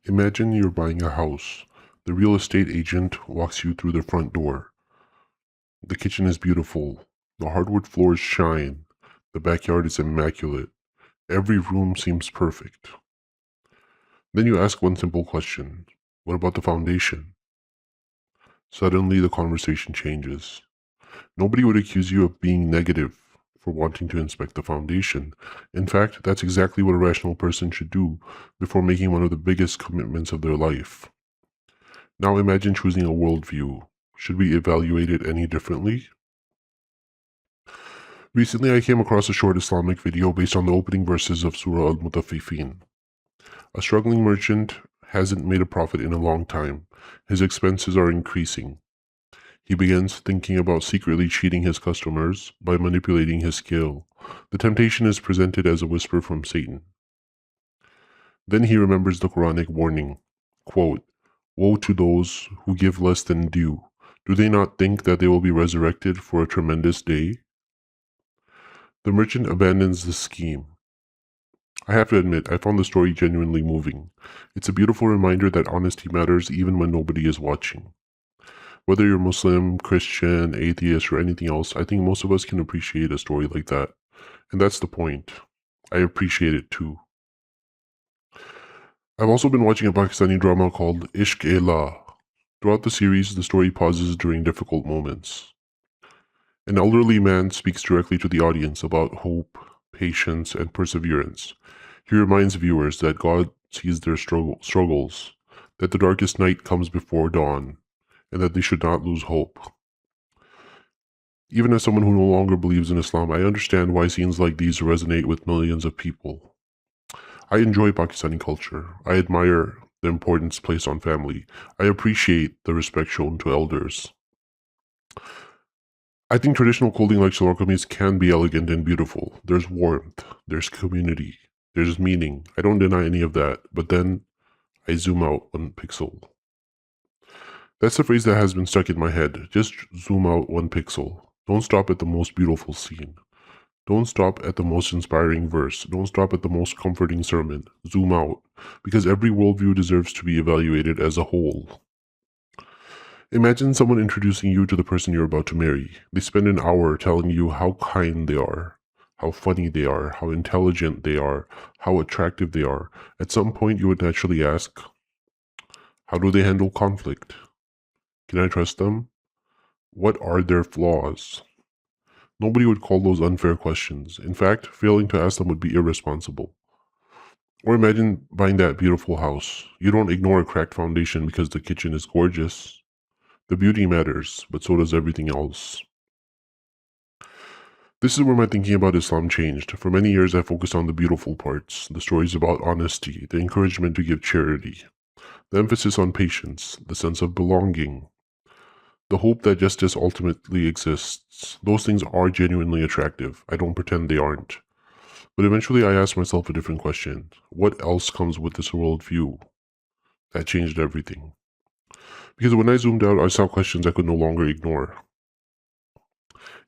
Imagine you're buying a house. The real estate agent walks you through the front door. The kitchen is beautiful. The hardwood floors shine. The backyard is immaculate. Every room seems perfect. Then you ask one simple question. What about the foundation? Suddenly the conversation changes. Nobody would accuse you of being negative for wanting to inspect the foundation. In fact, that's exactly what a rational person should do before making one of the biggest commitments of their life. Now imagine choosing a worldview. Should we evaluate it any differently? Recently, I came across a short Islamic video based on the opening verses of Surah Al-Mutaffifin. A struggling merchant hasn't made a profit in a long time. His expenses are increasing. He begins thinking about secretly cheating his customers by manipulating his scale. The temptation is presented as a whisper from Satan. Then he remembers the Quranic warning, quote, "Woe to those who give less than due. Do they not think that they will be resurrected for a tremendous day?" The merchant abandons the scheme. I have to admit, I found the story genuinely moving. It's a beautiful reminder that honesty matters even when nobody is watching. Whether you're Muslim, Christian, atheist, or anything else, I think most of us can appreciate a story like that. And that's the point. I appreciate it too. I've also been watching a Pakistani drama called Ishq-e-La. Throughout the series, the story pauses during difficult moments. An elderly man speaks directly to the audience about hope, patience, and perseverance. He reminds viewers that God sees their struggles, that the darkest night comes before dawn, and that they should not lose hope. Even as someone who no longer believes in Islam, I understand why scenes like these resonate with millions of people. I enjoy Pakistani culture. I admire the importance placed on family. I appreciate the respect shown to elders. I think traditional clothing like shalwar kameez can be elegant and beautiful. There's warmth, there's community, there's meaning. I don't deny any of that, but then I zoom out 1 pixel. That's the phrase that has been stuck in my head. Just zoom out 1 pixel. Don't stop at the most beautiful scene. Don't stop at the most inspiring verse. Don't stop at the most comforting sermon. Zoom out, because every worldview deserves to be evaluated as a whole. Imagine someone introducing you to the person you're about to marry. They spend an hour telling you how kind they are, how funny they are, how intelligent they are, how attractive they are. At some point, you would naturally ask, how do they handle conflict? Can I trust them? What are their flaws? Nobody would call those unfair questions. In fact, failing to ask them would be irresponsible. Or imagine buying that beautiful house. You don't ignore a cracked foundation because the kitchen is gorgeous. The beauty matters, but so does everything else. This is where my thinking about Islam changed. For many years, I focused on the beautiful parts, the stories about honesty, the encouragement to give charity, the emphasis on patience, the sense of belonging, the hope that justice ultimately exists. Those things are genuinely attractive. I don't pretend they aren't. But eventually I asked myself a different question. What else comes with this worldview? That changed everything. Because when I zoomed out, I saw questions I could no longer ignore.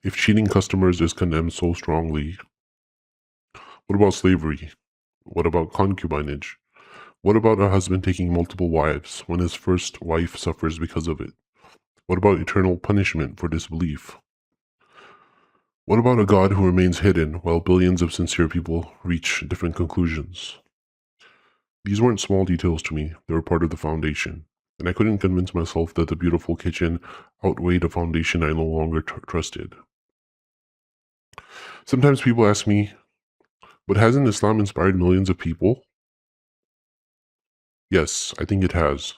If cheating customers is condemned so strongly, what about slavery? What about concubinage? What about a husband taking multiple wives when his first wife suffers because of it? What about eternal punishment for disbelief? What about a God who remains hidden while billions of sincere people reach different conclusions? These weren't small details to me, they were part of the foundation, and I couldn't convince myself that the beautiful kitchen outweighed a foundation I no longer trusted. Sometimes people ask me, but hasn't Islam inspired millions of people? Yes, I think it has.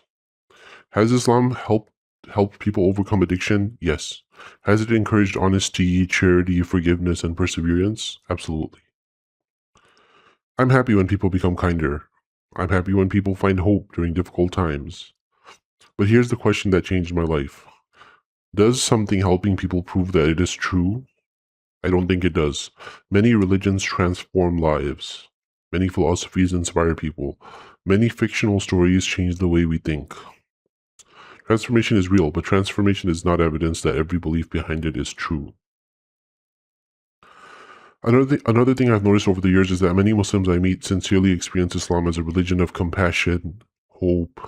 Has Islam helped people overcome addiction? Yes. Has it encouraged honesty, charity, forgiveness, and perseverance? Absolutely. I'm happy when people become kinder. I'm happy when people find hope during difficult times. But here's the question that changed my life. Does something helping people prove that it is true? I don't think it does. Many religions transform lives. Many philosophies inspire people. Many fictional stories change the way we think. Transformation is real, but transformation is not evidence that every belief behind it is true. Another thing I've noticed over the years is that many Muslims I meet sincerely experience Islam as a religion of compassion, hope,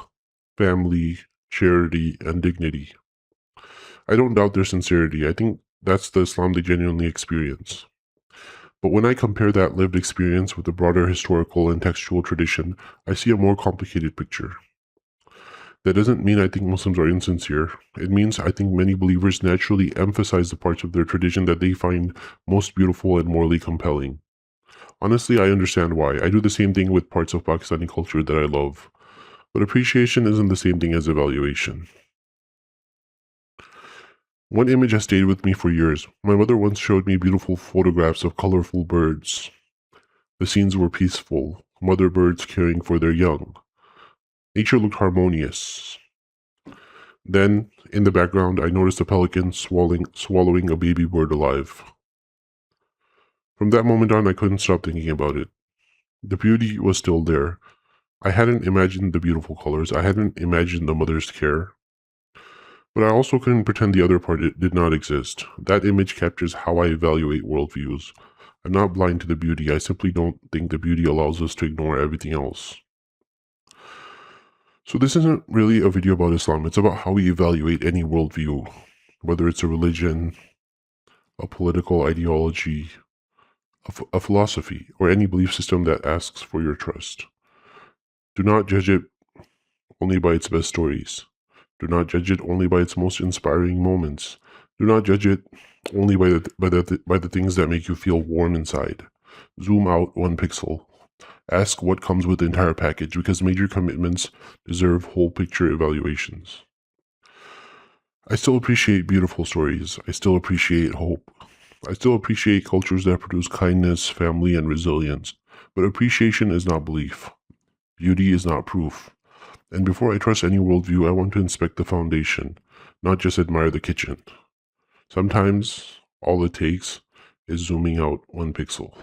family, charity, and dignity. I don't doubt their sincerity. I think that's the Islam they genuinely experience. But when I compare that lived experience with the broader historical and textual tradition, I see a more complicated picture. That doesn't mean I think Muslims are insincere. It means I think many believers naturally emphasize the parts of their tradition that they find most beautiful and morally compelling. Honestly, I understand why. I do the same thing with parts of Pakistani culture that I love. But appreciation isn't the same thing as evaluation. One image has stayed with me for years. My mother once showed me beautiful photographs of colorful birds. The scenes were peaceful, mother birds caring for their young. Nature looked harmonious. Then, in the background, I noticed a pelican swallowing a baby bird alive. From that moment on, I couldn't stop thinking about it. The beauty was still there. I hadn't imagined the beautiful colors. I hadn't imagined the mother's care. But I also couldn't pretend the other part did not exist. That image captures how I evaluate worldviews. I'm not blind to the beauty. I simply don't think the beauty allows us to ignore everything else. So this isn't really a video about Islam. It's about how we evaluate any worldview, whether it's a religion, a political ideology, a philosophy, or any belief system that asks for your trust. Do not judge it only by its best stories. Do not judge it only by its most inspiring moments. Do not judge it only by the things that make you feel warm inside. Zoom out one pixel. Ask what comes with the entire package, because major commitments deserve whole picture evaluations. I still appreciate beautiful stories. I still appreciate hope. I still appreciate cultures that produce kindness, family, and resilience. But appreciation is not belief. Beauty is not proof. And before I trust any worldview, I want to inspect the foundation, not just admire the kitchen. Sometimes all it takes is zooming out one pixel.